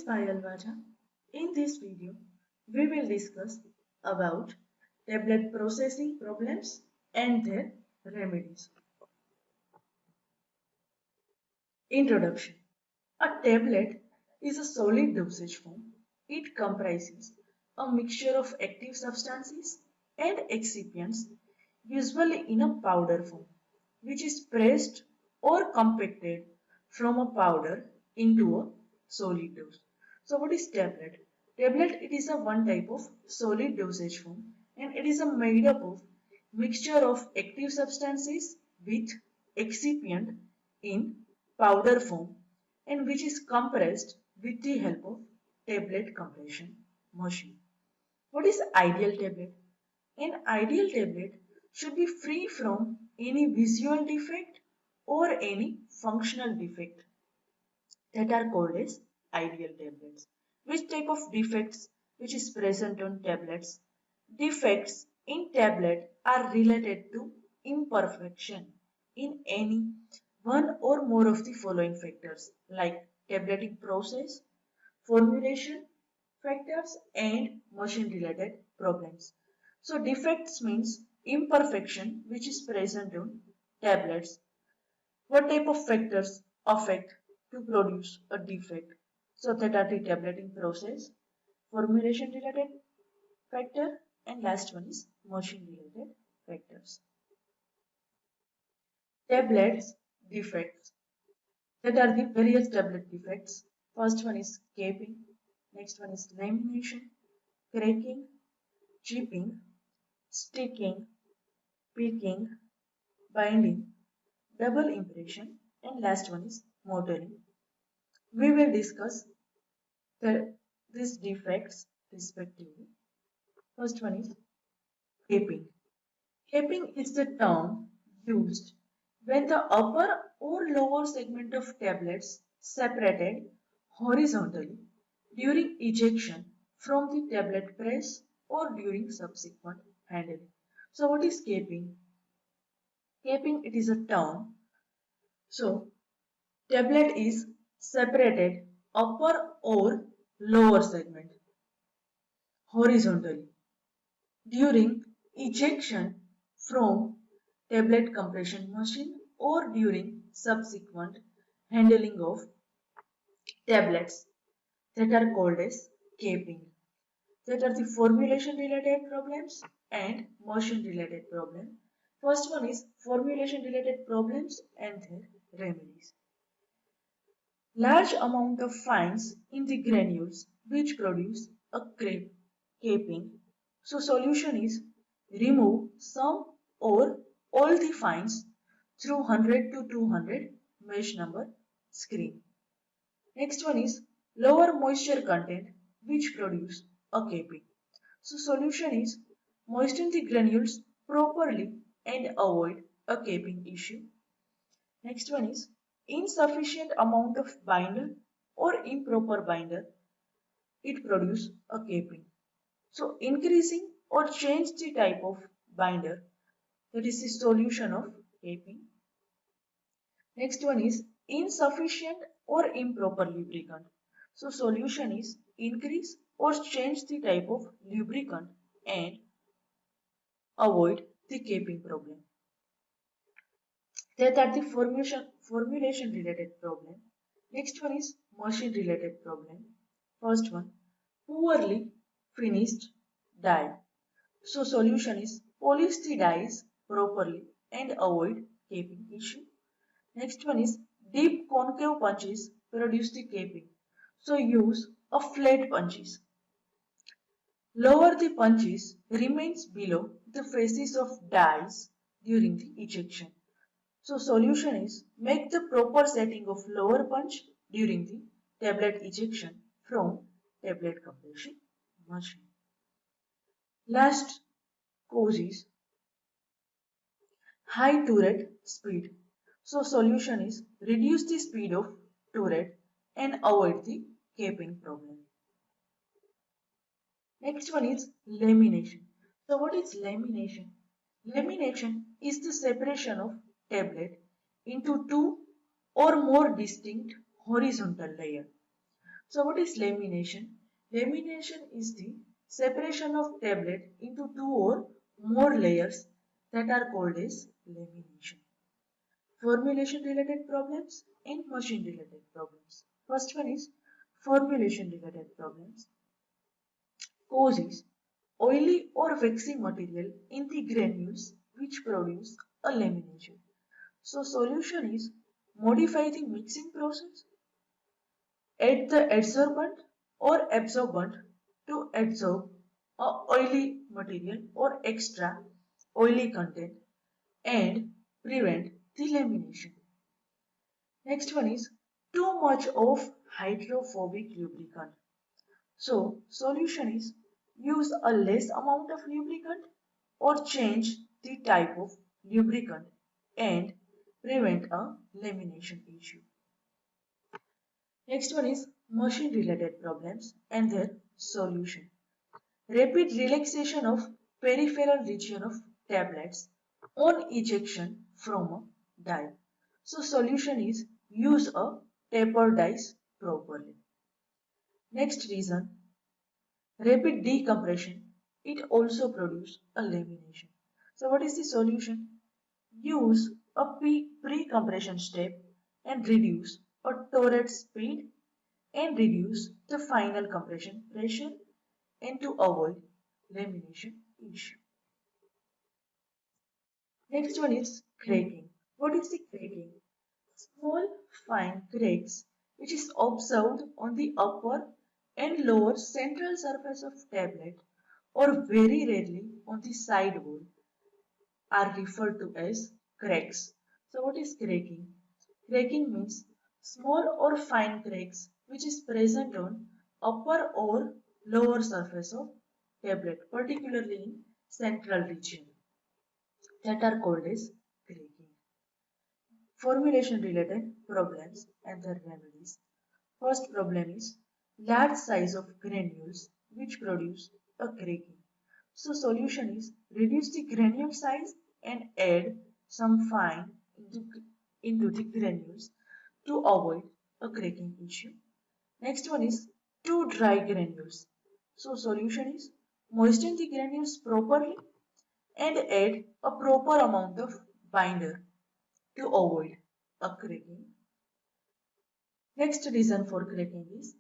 Payal Vaja. In this video, we will discuss about tablet processing problems and their remedies. Introduction. A tablet is a solid dosage form. It comprises a mixture of active substances and excipients, usually in a powder form, which is pressed or compacted from a powder into a solid dose. So what is tablet? Tablet, it is a one type of solid dosage form, and it is a made up of mixture of active substances with excipient in powder form, and which is compressed with the help of tablet compression machine. What is ideal tablet? An ideal tablet should be free from any visual defect or any functional defect that are called as ideal tablets. Which type of defects which is present on tablets? Defects in tablet are related to imperfection in any one or more of the following factors like tableting process, formulation factors and machine related problems. So defects means imperfection which is present on tablets. What type of factors affect to produce a defect? So that are the tableting process, formulation related factor, and last one is machine related factors. Tablets defects. That are the various tablet defects. First one is caping, next one is lamination, cracking, chipping, sticking, peaking, binding, double impression, and last one is mottling. We will discuss these defects respectively. First one is caping. Caping is the term used when the upper or lower segment of tablets separated horizontally during ejection from the tablet press or during subsequent handling. So what is caping? Caping, it is a term. So tablet is separated upper or lower segment horizontally during ejection from tablet compression machine or during subsequent handling of tablets that are called as caping. That are the formulation related problems and motion related problem. First one is formulation related problems and their remedies. Large amount of fines in the granules which produce a caping. So solution is remove some or all the fines through 100 to 200 mesh number screen. Next one is lower moisture content which produce a caping. So solution is moisten the granules properly and avoid a caping issue. Next one is insufficient amount of binder or improper binder. It produce a caping. So increasing or change the type of binder, that is the solution of caping. Next one is insufficient or improper lubricant. So solution is increase or change the type of lubricant and avoid the caping problem. That are the formulation related problem. Next one is machine related problem. First one, poorly finished die. So solution is polish the dies properly and avoid caping issue. Next one is deep concave punches produce the caping. So use a flat punches. Lower the punches remains below the faces of dies during the ejection. So solution is make the proper setting of lower punch during the tablet ejection from tablet compression machine. Last cause is high turret speed. So solution is reduce the speed of turret and avoid the caping problem. Next one is lamination. So what is lamination? Lamination is the separation of tablet into two or more distinct horizontal layers. So what is lamination? Lamination is the separation of tablet into two or more layers that are called as lamination. Formulation related problems and machine related problems. First one is formulation related problems. Causes oily or waxy material in the granules which produce a lamination. So solution is modify the mixing process, add the adsorbent or absorbent to absorb a oily material or extra oily content and prevent the lamination. Next one is too much of hydrophobic lubricant. So solution is use a less amount of lubricant or change the type of lubricant and prevent a lamination issue. Next one is machine related problems and their solution. Rapid relaxation of peripheral region of tablets on ejection from a die. So solution is use a taper dies properly. Next reason, rapid decompression. It also produces a lamination. So what is the solution? Use a pre-compression step and reduce a torrent speed and reduce the final compression pressure and to avoid lamination issue. Next one is cracking. What is the cracking? Small fine cracks which is observed on the upper and lower central surface of tablet or very rarely on the side wall are referred to as cracks. So what is cracking? Cracking means small or fine cracks which is present on upper or lower surface of tablet, particularly in central region, that are called as cracking. Formulation related problems and their remedies. First problem is large size of granules which produce a cracking. So solution is reduce the granule size and add some fine into the granules to avoid a cracking issue. Next one is too dry granules. So solution is moisten the granules properly and add a proper amount of binder to avoid a cracking. Next reason for cracking is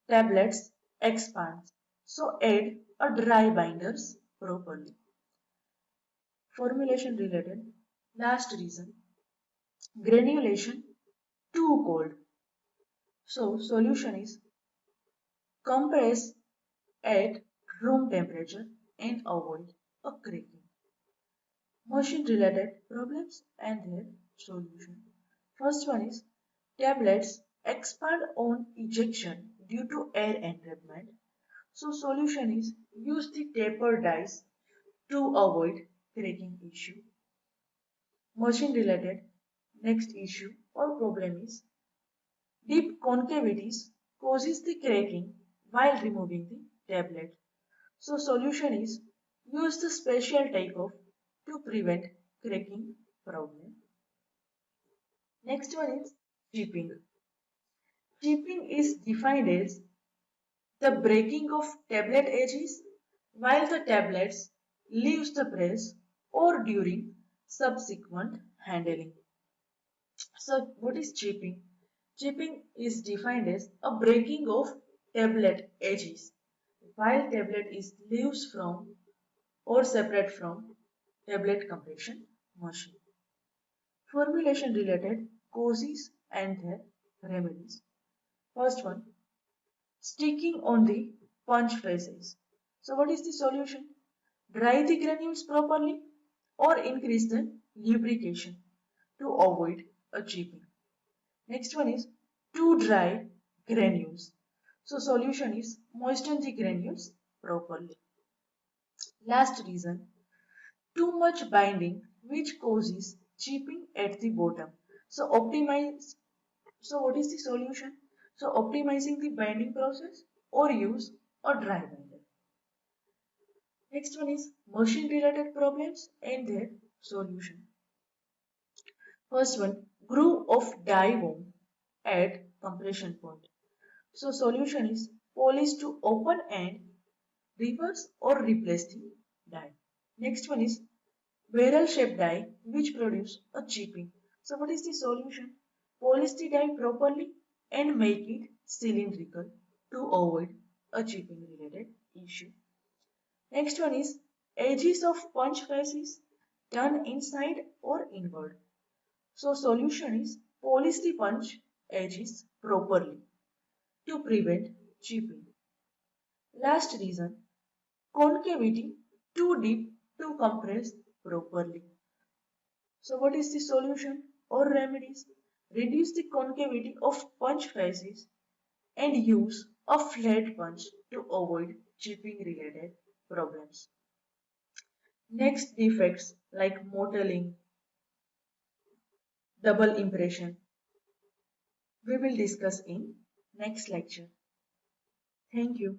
tablets expand. So add a dry binders properly. Formulation related. Last reason, granulation too cold. So solution is compress at room temperature and avoid a cracking. Machine related problems and their solution. First one is tablets expand on ejection due to air entrapment. So solution is use the taper dies to avoid cracking issue. Machine related next issue or problem is deep concavities causes the cracking while removing the tablet. So solution is use the special takeoff to prevent cracking problem. Next one is chipping. Chipping is defined as the breaking of tablet edges while the tablets leaves the press or during subsequent handling. So what is chipping? Chipping is defined as a breaking of tablet edges while tablet is leaves from or separate from tablet compression machine. Formulation related causes and their remedies. First one, sticking on the punch faces. So what is the solution? Dry the granules properly or increase the lubrication to avoid a chipping. Next one is too dry granules. So solution is moisten the granules properly. Last reason, too much binding which causes chipping at the bottom. So optimize. So what is the solution? So optimizing the binding process or use a dry binder. Next one is machine related problems and their solution. First one, groove of die worm at compression point. So solution is polish to open and reverse or replace the die. Next one is barrel shaped die which produce a chipping. So what is the solution? Polish the die properly and make it cylindrical to avoid a chipping related issue. Next one is edges of punch faces turn inside or inward. So solution is polish the punch edges properly to prevent chipping. Last reason, concavity too deep to compress properly. So what is the solution or remedies? Reduce the concavity of punch faces and use a flat punch to avoid chipping related problems. Next defects like mottling, double impression, we will discuss in next lecture. Thank you.